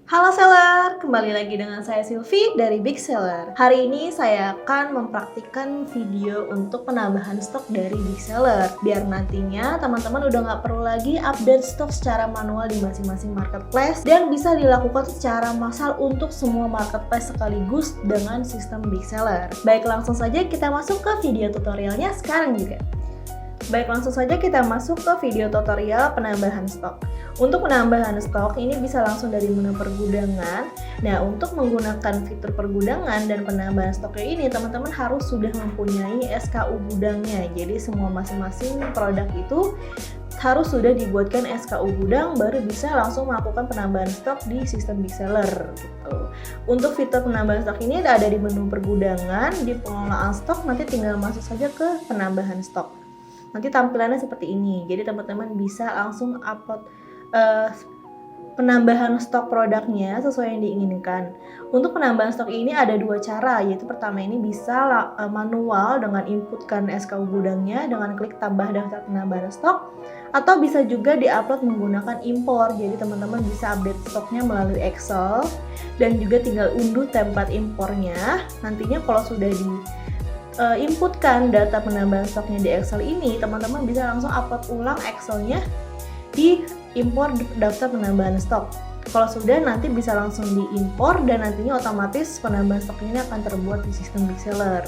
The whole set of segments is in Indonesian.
Halo seller, kembali lagi dengan saya Silvi dari Big Seller. Hari ini saya akan mempraktikkan video untuk penambahan stok dari Big Seller. Biar nantinya teman-teman udah nggak perlu lagi update stok secara manual di masing-masing marketplace dan bisa dilakukan secara massal untuk semua marketplace sekaligus dengan sistem Big Seller. Baik, langsung saja kita masuk ke video tutorialnya sekarang juga. Baik, langsung saja kita masuk ke video tutorial penambahan stok. Untuk penambahan stok ini bisa langsung dari menu pergudangan. Nah, untuk menggunakan fitur pergudangan dan penambahan stoknya ini, teman-teman harus sudah mempunyai SKU gudangnya. Jadi semua masing-masing produk itu harus sudah dibuatkan SKU gudang baru bisa langsung melakukan penambahan stok di sistem Big Seller gitu. Untuk fitur penambahan stok ini ada di menu pergudangan, di pengelolaan stok nanti tinggal masuk saja ke penambahan stok. Nanti tampilannya seperti ini. Jadi teman-teman bisa langsung upload penambahan stok produknya sesuai yang diinginkan. Untuk penambahan stok ini ada dua cara, yaitu pertama ini bisa manual dengan inputkan SKU gudangnya dengan klik tambah daftar penambahan stok, atau bisa juga diupload menggunakan impor. Jadi teman-teman bisa update stoknya melalui Excel dan juga tinggal unduh template impornya. Nantinya kalau sudah inputkan data penambahan stoknya di Excel ini, teman-teman bisa langsung upload ulang Excelnya di impor daftar penambahan stok. Kalau sudah, nanti bisa langsung diimpor dan nantinya otomatis penambahan stok ini akan terbuat di sistem Big Seller.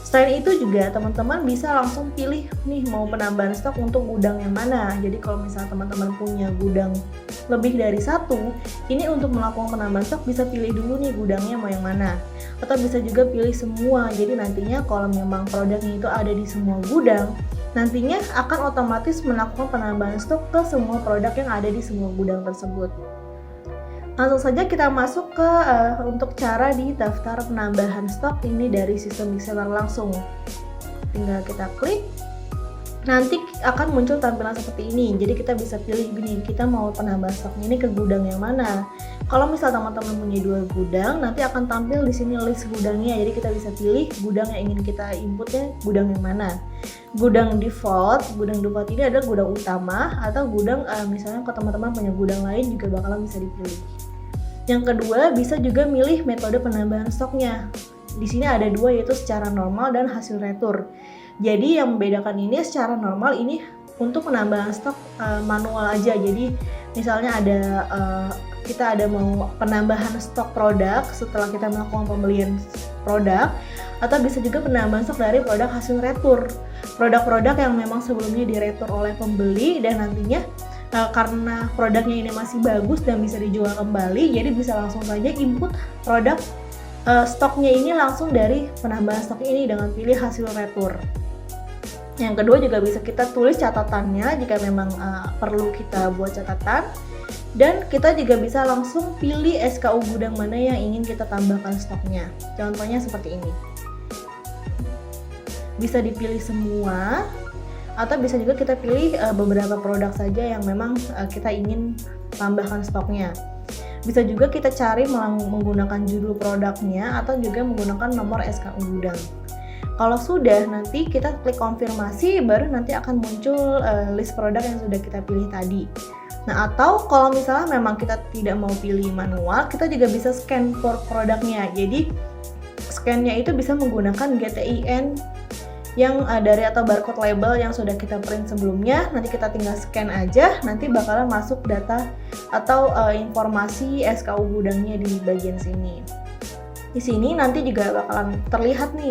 Selain itu juga teman-teman bisa langsung pilih nih mau penambahan stok untuk gudang yang mana. Jadi kalau misalnya teman-teman punya gudang lebih dari satu, ini untuk melakukan penambahan stok bisa pilih dulu nih gudangnya mau yang mana. Atau bisa juga pilih semua. Jadi nantinya kalau memang produknya itu ada di semua gudang, nantinya akan otomatis melakukan penambahan stok ke semua produk yang ada di semua gudang tersebut. Langsung saja kita masuk ke untuk cara di daftar penambahan stok ini dari sistem Big Seller langsung. Tinggal kita klik, nanti akan muncul tampilan seperti ini. Jadi kita bisa pilih gini, kita mau penambahan stoknya ini ke gudang yang mana. Kalau misal teman-teman punya dua gudang, nanti akan tampil di sini list gudangnya. Jadi kita bisa pilih gudang yang ingin kita inputnya gudang yang mana. Gudang default ini adalah gudang utama, atau gudang misalnya kalau teman-teman punya gudang lain juga bakalan bisa dipilih. Yang kedua, bisa juga milih metode penambahan stoknya. Di sini ada dua, yaitu secara normal dan hasil retur. Jadi yang membedakan ini, secara normal ini untuk penambahan stok manual aja. Jadi misalnya kita ada mau penambahan stok produk setelah kita melakukan pembelian produk, atau bisa juga penambahan stok dari produk hasil retur. Produk-produk yang memang sebelumnya diretur oleh pembeli dan nantinya karena produknya ini masih bagus dan bisa dijual kembali, jadi bisa langsung saja input produk stoknya ini langsung dari penambahan stok ini dengan pilih hasil retur. Yang kedua juga bisa kita tulis catatannya jika memang perlu kita buat catatan, dan kita juga bisa langsung pilih SKU gudang mana yang ingin kita tambahkan stoknya. Contohnya seperti ini. Bisa dipilih semua, atau bisa juga kita pilih beberapa produk saja yang memang kita ingin tambahkan stoknya. Bisa juga kita cari menggunakan judul produknya atau juga menggunakan nomor SKU gudang. Kalau sudah, nanti kita klik konfirmasi, baru nanti akan muncul list produk yang sudah kita pilih tadi. Nah, atau kalau misalnya memang kita tidak mau pilih manual, kita juga bisa scan for produknya. Jadi scan-nya itu bisa menggunakan GTIN yang dari atau barcode label yang sudah kita print sebelumnya. Nanti kita tinggal scan aja, nanti bakalan masuk data atau informasi SKU gudangnya di bagian sini. Di sini nanti juga bakalan terlihat nih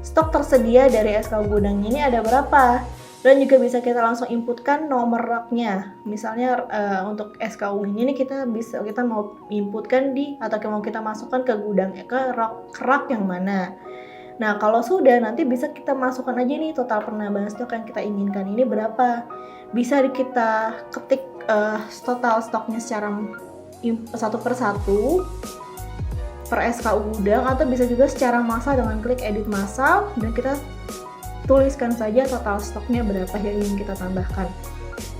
stok tersedia dari SKU gudangnya ini ada berapa, dan juga bisa kita langsung inputkan nomor raknya. Misalnya untuk SKU ini kita mau inputkan atau mau kita masukkan ke gudang ke rak yang mana. Nah, kalau sudah, nanti bisa kita masukkan aja nih total penambahan stok yang kita inginkan ini berapa. Bisa kita ketik total stoknya secara satu per satu per SKU gudang, atau bisa juga secara massal dengan klik edit massal dan kita tuliskan saja total stoknya berapa yang ingin kita tambahkan.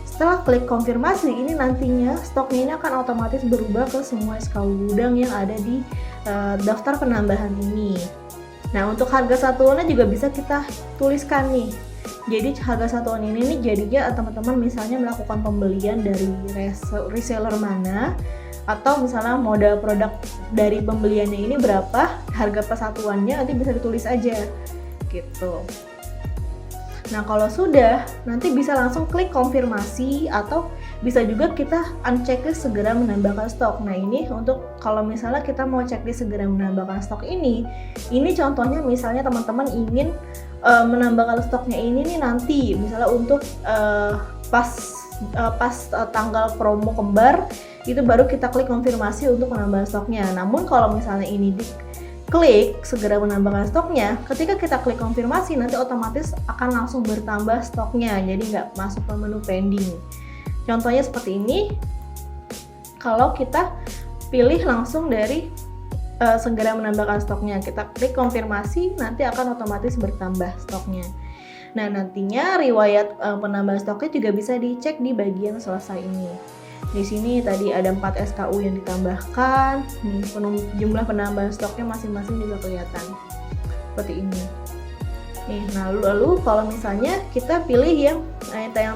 Setelah klik konfirmasi, ini nantinya stoknya ini akan otomatis berubah ke semua SKU gudang yang ada di daftar penambahan ini. Nah, untuk harga satuannya juga bisa kita tuliskan nih. Jadi harga satuan ini nih jadinya teman-teman misalnya melakukan pembelian dari reseller mana, atau misalnya modal produk dari pembeliannya ini berapa, harga persatuannya nanti bisa ditulis aja gitu. Nah kalau sudah, nanti bisa langsung klik konfirmasi atau bisa juga kita unchecklist segera menambahkan stok. Nah ini untuk kalau misalnya kita mau checklist segera menambahkan stok ini contohnya misalnya teman-teman ingin menambahkan stoknya ini nih nanti, misalnya untuk pas tanggal promo kembar itu baru kita klik konfirmasi untuk menambah stoknya. Namun kalau misalnya ini klik segera menambahkan stoknya, ketika kita klik konfirmasi nanti otomatis akan langsung bertambah stoknya, jadi nggak masuk ke menu pending. Contohnya seperti ini, kalau kita pilih langsung dari segera menambahkan stoknya, kita klik konfirmasi nanti akan otomatis bertambah stoknya. Nah nantinya riwayat penambahan stoknya juga bisa dicek di bagian selesai ini. Di sini tadi ada 4 SKU yang ditambahkan. Nih, jumlah penambahan stoknya masing-masing juga kelihatan. Seperti ini. Nih, nah lalu kalau misalnya kita pilih yang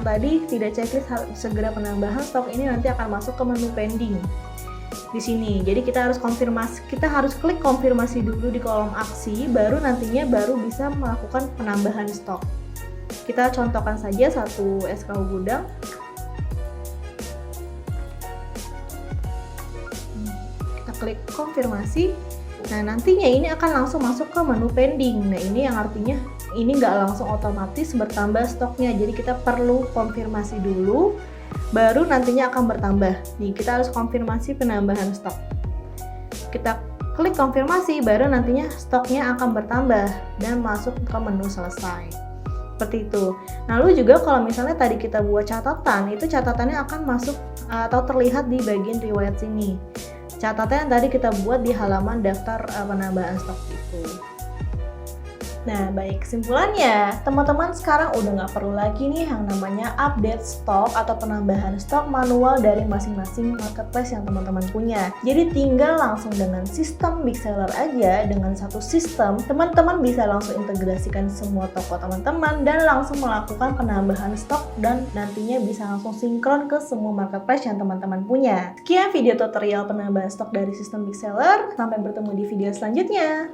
tadi tidak checklist segera penambahan stok ini nanti akan masuk ke menu pending. Di sini. Jadi kita harus klik konfirmasi dulu di kolom aksi, baru nantinya bisa melakukan penambahan stok. Kita contohkan saja satu SKU gudang. Klik konfirmasi, nah nantinya ini akan langsung masuk ke menu pending. Nah ini yang artinya ini nggak langsung otomatis bertambah stoknya, jadi kita perlu konfirmasi dulu baru nantinya akan bertambah. Nih kita harus konfirmasi penambahan stok, kita klik konfirmasi baru nantinya stoknya akan bertambah dan masuk ke menu selesai. Seperti itu. Lalu juga kalau misalnya tadi kita buat catatan, itu catatannya akan masuk atau terlihat di bagian riwayat sini. Catatan yang tadi kita buat di halaman daftar penambahan stok itu. Nah, baik, kesimpulannya, teman-teman sekarang udah nggak perlu lagi nih yang namanya update stok atau penambahan stok manual dari masing-masing marketplace yang teman-teman punya. Jadi tinggal langsung dengan sistem Big Seller aja, dengan satu sistem, teman-teman bisa langsung integrasikan semua toko teman-teman dan langsung melakukan penambahan stok dan nantinya bisa langsung sinkron ke semua marketplace yang teman-teman punya. Sekian video tutorial penambahan stok dari sistem Big Seller, sampai bertemu di video selanjutnya.